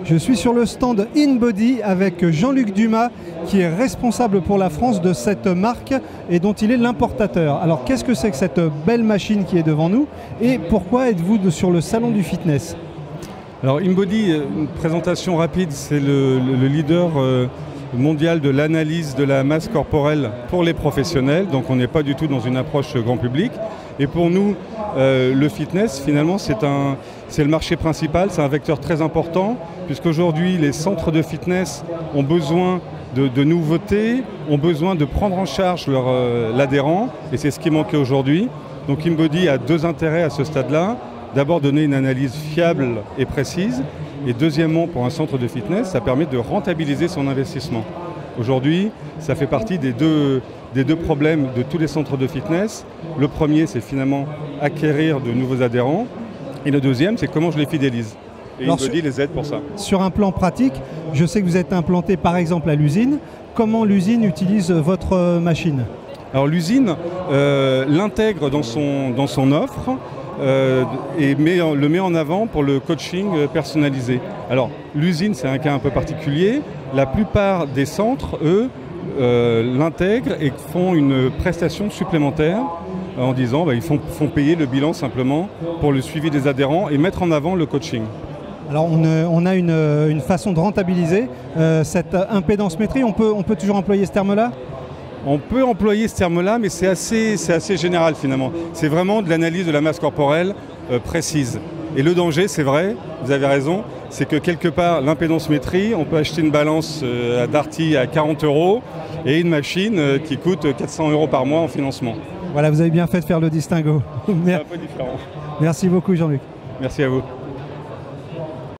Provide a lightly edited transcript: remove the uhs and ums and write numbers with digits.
Je suis sur le stand InBody avec Jean-Luc Dumas qui est responsable pour la France de cette marque et dont il est l'importateur. Alors qu'est-ce que c'est que cette belle machine qui est devant nous et pourquoi êtes-vous sur le salon du fitness? Alors InBody, une présentation rapide, c'est le leader mondial de l'analyse de la masse corporelle pour les professionnels, donc on n'est pas du tout dans une approche grand public. Et pour nous, le fitness, finalement, c'est le marché principal, c'est un vecteur très important, puisqu'aujourd'hui, les centres de fitness ont besoin de nouveautés, ont besoin de prendre en charge l'adhérent, et c'est ce qui manquait aujourd'hui. Donc InBody a deux intérêts à ce stade-là. D'abord, donner une analyse fiable et précise, et deuxièmement, pour un centre de fitness, ça permet de rentabiliser son investissement. Aujourd'hui, ça fait partie des deux problèmes de tous les centres de fitness. Le premier, c'est finalement acquérir de nouveaux adhérents. Et le deuxième, c'est comment je les fidélise. Et InBody les aide pour ça. Sur un plan pratique, je sais que vous êtes implanté par exemple à l'usine. Comment l'usine utilise votre machine? Alors l'usine l'intègre dans son offre et le met en avant pour le coaching personnalisé. Alors l'usine, c'est un cas un peu particulier. La plupart des centres, eux, l'intègrent et font une prestation supplémentaire en disant ils font payer le bilan simplement pour le suivi des adhérents et mettre en avant le coaching. Alors on a une façon de rentabiliser cette impédancemétrie. On peut toujours employer ce terme-là? On peut employer ce terme-là, mais c'est assez général finalement. C'est vraiment de l'analyse de la masse corporelle précise. Et le danger, c'est vrai, vous avez raison, c'est que quelque part, l'impédancemétrie, on peut acheter une balance à Darty à 40 € et une machine qui coûte 400 € par mois en financement. Voilà, vous avez bien fait de faire le distinguo. C'est un peu différent. Merci beaucoup Jean-Luc. Merci à vous.